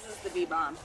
is the Beebalm.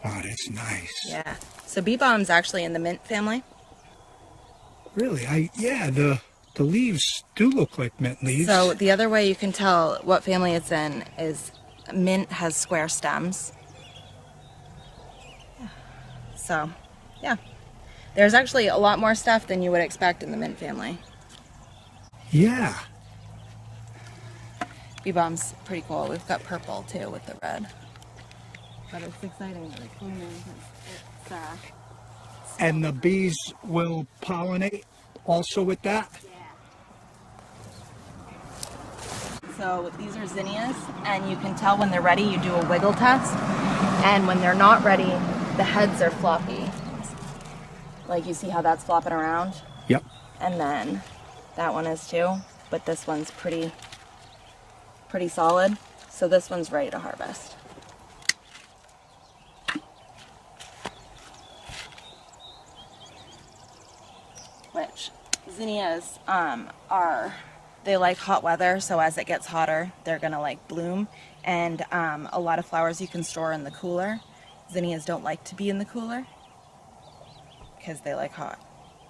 Oh, that's nice. Yeah. So Beebalm's actually in the mint family. Really? Yeah, the leaves do look like mint leaves. So the other way you can tell what family it's in is mint has square stems. So, yeah. There's actually a lot more stuff than you would expect in the mint family. Yeah. Beebalm's pretty cool. We've got purple too with the red. But it's exciting that it's blooming. It's, And the bees will pollinate also with that? So these are zinnias, and you can tell when they're ready. You do a wiggle test, and when they're not ready, the heads are floppy. Like you see how that's flopping around? Yep. And then that one is too, but this one's pretty solid. So this one's ready to harvest. Which zinnias they like hot weather, so as it gets hotter, they're gonna like bloom. And a lot of flowers you can store in the cooler. Zinnias don't like to be in the cooler because they like hot,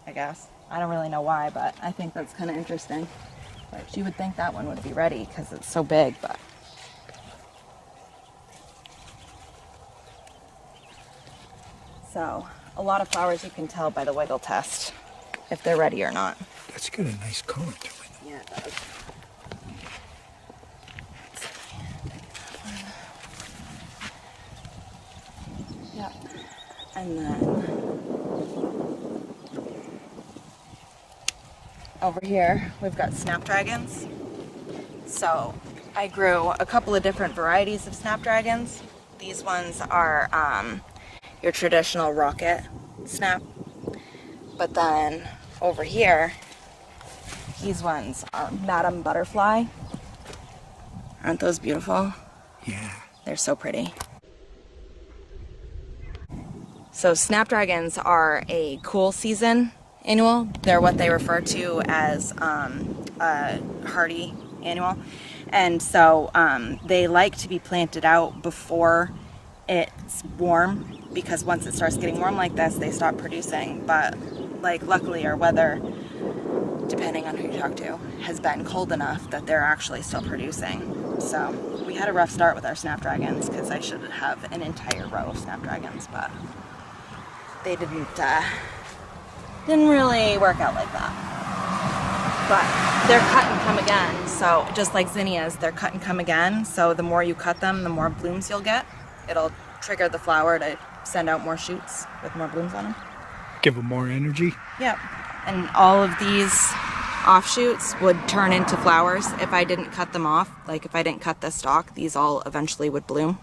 I guess. I don't really know why, but I think that's kind of interesting. But you would think that one would be ready because it's so big, but. So a lot of flowers you can tell by the wiggle test if they're ready or not. That's got a nice color to it. Yeah, it does. Yep. And then over here we've got Snapdragons. So I grew a couple of different varieties of Snapdragons. These ones are your traditional rocket snap. But then over here, these ones are Madam Butterfly. Aren't those beautiful? Yeah. They're so pretty. So Snapdragons are a cool season annual. They're what they refer to as a hardy annual. And so they like to be planted out before it's warm, because once it starts getting warm like this, they stop producing. But like luckily our weather, depending on who you talk to, has been cold enough that they're actually still producing. So we had a rough start with our Snapdragons because I should have an entire row of Snapdragons, but they didn't really work out like that. But they're cut and come again. So just like zinnias, they're cut and come again. So the more you cut them, the more blooms you'll get. It'll trigger the flower to send out more shoots with more blooms on them. Give them more energy? Yep. And all of these offshoots would turn into flowers if I didn't cut them off. Like if I didn't cut the stalk, these all eventually would bloom.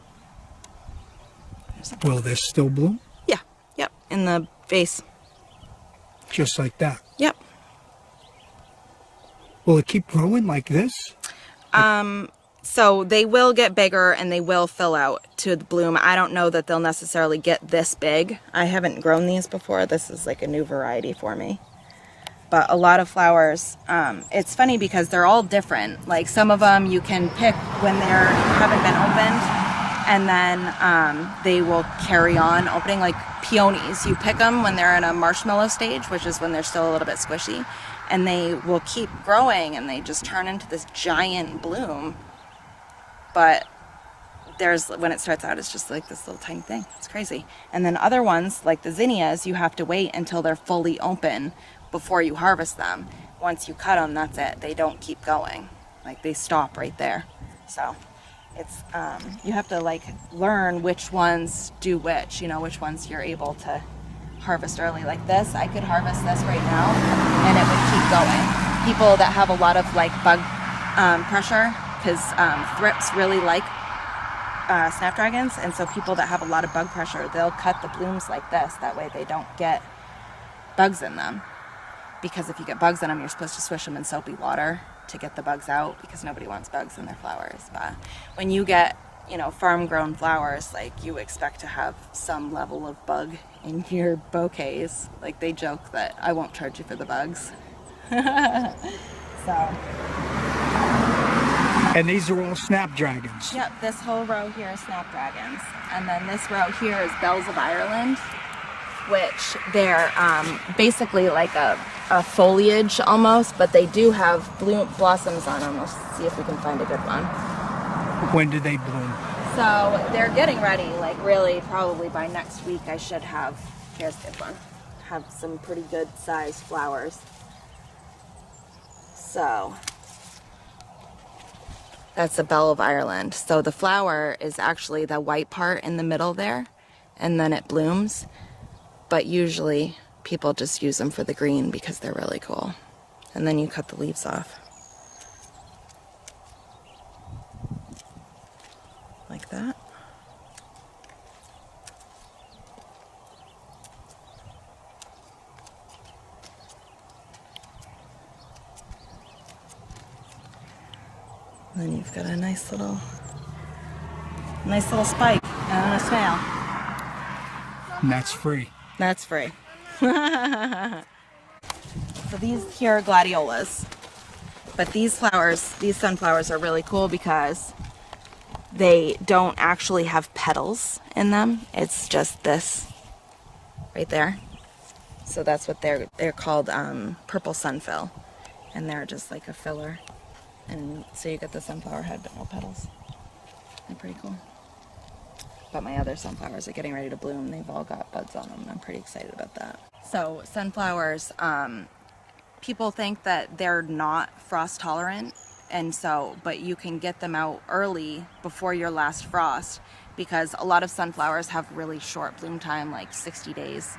Will this still bloom? Yeah. Yep. In the vase. Just like that? Yep. Will it keep growing like this? So they will get bigger and they will fill out to the bloom. I don't know that they'll necessarily get this big. I haven't grown these before. This is like a new variety for me. But a lot of flowers, it's funny because they're all different. Like some of them you can pick when they haven't been opened, and then they will carry on opening. Like peonies, you pick them when they're in a marshmallow stage, which is when they're still a little bit squishy, and they will keep growing and they just turn into this giant bloom. But when it starts out, it's just like this little tiny thing. It's crazy. And then other ones, like the zinnias, you have to wait until they're fully open before you harvest them. Once you cut them, that's it. They don't keep going. Like they stop right there. So it's you have to like learn which ones do which, which ones you're able to harvest early. Like this, I could harvest this right now and it would keep going. People that have a lot of like bug pressure, because thrips really like Snapdragons, and so people that have a lot of bug pressure, they'll cut the blooms like this. That way they don't get bugs in them. Because if you get bugs in them, you're supposed to swish them in soapy water to get the bugs out, because nobody wants bugs in their flowers. But when you get, farm-grown flowers, like you expect to have some level of bug in your bouquets. Like they joke that I won't charge you for the bugs. So And these are all Snapdragons. Yep, this whole row here is Snapdragons. And then this row here is Bells of Ireland, which they're basically like a foliage almost, but they do have blossoms on them. Let's see if we can find a good one. When do they bloom? So they're getting ready, like really probably by next week I should have, here's a good one, have some pretty good sized flowers. So that's the Belle of Ireland. So the flower is actually the white part in the middle there, and then it blooms. But usually people just use them for the green because they're really cool. And then you cut the leaves off. Like that. And then you've got a nice little spike and a snail. And that's free. That's free. So these here are gladiolas. But these flowers, these sunflowers are really cool because they don't actually have petals in them. It's just this right there. So that's what they're called, purple sunfill. And they're just like a filler. And so you get the sunflower head but no petals. They're pretty cool. But my other sunflowers are getting ready to bloom. They've all got buds on them, and I'm pretty excited about that. So sunflowers, people think that they're not frost tolerant, and so, but you can get them out early before your last frost, because a lot of sunflowers have really short bloom time, like 60 days.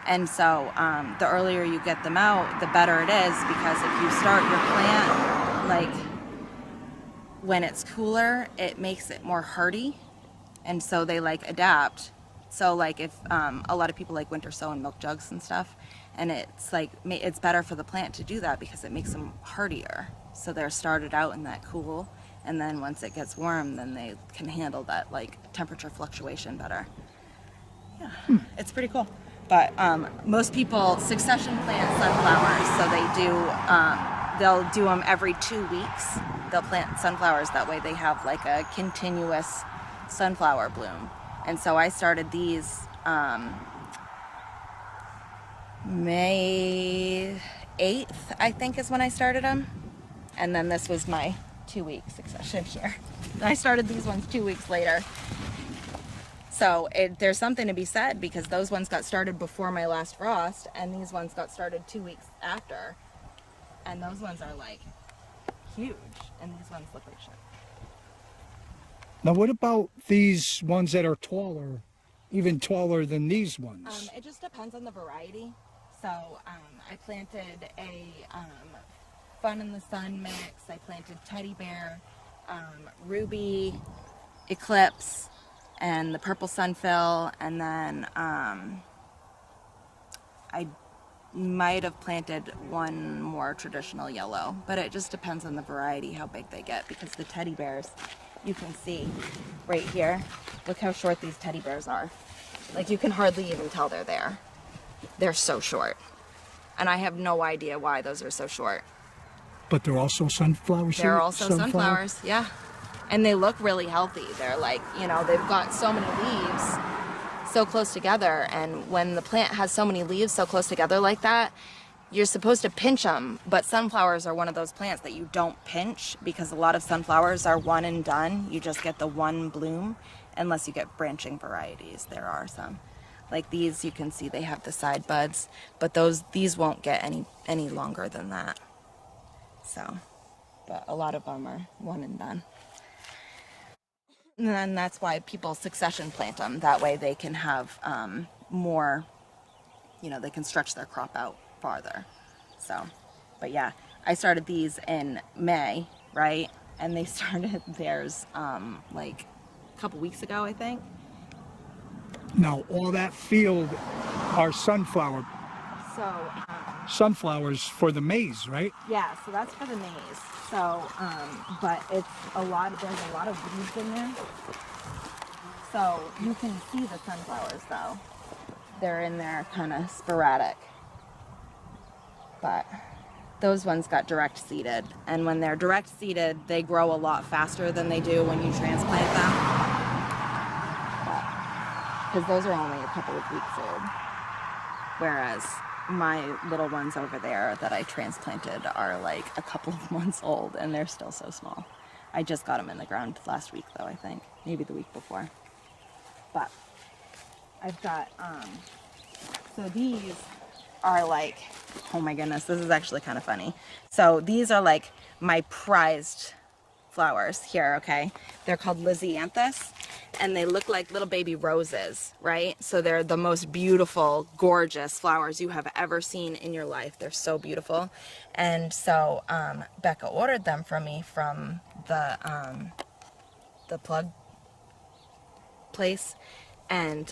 And so the earlier you get them out, the better it is, because if you start your plant like when it's cooler, it makes it more hardy. And so they like adapt. So like if a lot of people like winter sow in milk jugs and stuff, and it's like it's better for the plant to do that because it makes them hardier. So they're started out in that cool, and then once it gets warm, then they can handle that like temperature fluctuation better. Yeah, it's pretty cool. But most people succession plant sunflowers, so they do. They'll do them every 2 weeks. They'll plant sunflowers, that way they have like a continuous sunflower bloom. And so I started these May 8th, I think is when I started them. And then this was my 2-week succession here. I started these ones 2 weeks later. So there's something to be said, because those ones got started before my last frost, and these ones got started 2 weeks after. And those ones are like huge, and these ones look like shit. Now what about these ones that are taller, even taller than these ones? It just depends on the variety. So I planted a Fun in the Sun mix. I planted Teddy Bear, Ruby, Eclipse, and the Purple Sunfill, and then I might have planted one more traditional yellow, but it just depends on the variety, how big they get, because the teddy bears, you can see right here, look how short these teddy bears are. Like, you can hardly even tell they're there. They're so short. And I have no idea why those are so short. But they're also sunflowers? They're also sunflowers, yeah. And they look really healthy. They're like, you know, they've got so many leaves so close together, and when the plant has so many leaves so close together like that, you're supposed to pinch them, but sunflowers are one of those plants that you don't pinch, because a lot of sunflowers are one and done. You just get the one bloom, unless you get branching varieties. There are some. Like these, you can see they have the side buds, but these won't get any longer than that. So, but a lot of them are one and done. And then that's why people succession plant them. That way they can have more, you know, they can stretch their crop out farther. So, but yeah, I started these in May, right? And they started theirs like a couple weeks ago, I think. Now, all that field are sunflowers for the maize, right? Yeah, so that's for the maize. So, but there's a lot of weeds in there. So you can see the sunflowers though. They're in there kind of sporadic. But those ones got direct seeded. And when they're direct seeded, they grow a lot faster than they do when you transplant them. Because those are only a couple of weeks old. Whereas my little ones over there that I transplanted are like a couple of months old and they're still so small. I just got them in the ground last week though, I think. Maybe the week before. But I've got, so these are like, oh my goodness, this is actually kind of funny. So these are like my prized flowers here, okay? They're called Lysianthus, and they look like little baby roses, right? So they're the most beautiful, gorgeous flowers you have ever seen in your life. They're so beautiful. And so Becca ordered them from me from the plug place, and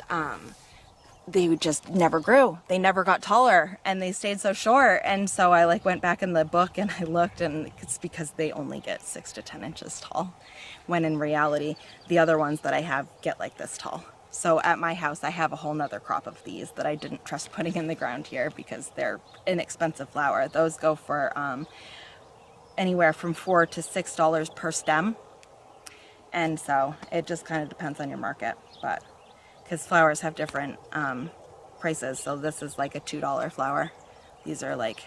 they just never grew. They never got taller and they stayed so short. And so I like went back in the book and I looked, and it's because they only get 6 to 10 inches tall, when in reality the other ones that I have get like this tall. So at my house I have a whole nother crop of these that I didn't trust putting in the ground here because they're inexpensive flower. Those go for anywhere from $4 to $6 per stem. And so it just kind of depends on your market, but because flowers have different prices. So this is like a $2 flower. These are like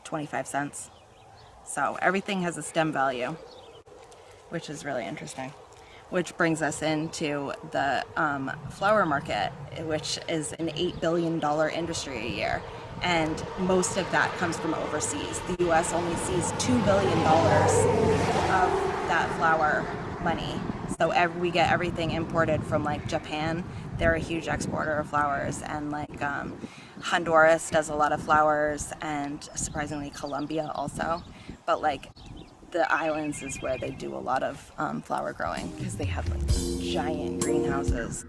25 cents. So everything has a stem value, which is really interesting. Which brings us into the flower market, which is an $8 billion industry a year. And most of that comes from overseas. The US only sees $2 billion of that flower money. So we get everything imported from like Japan. They're a huge exporter of flowers, and like Honduras does a lot of flowers, and surprisingly Colombia also. But like the islands is where they do a lot of flower growing because they have like giant greenhouses.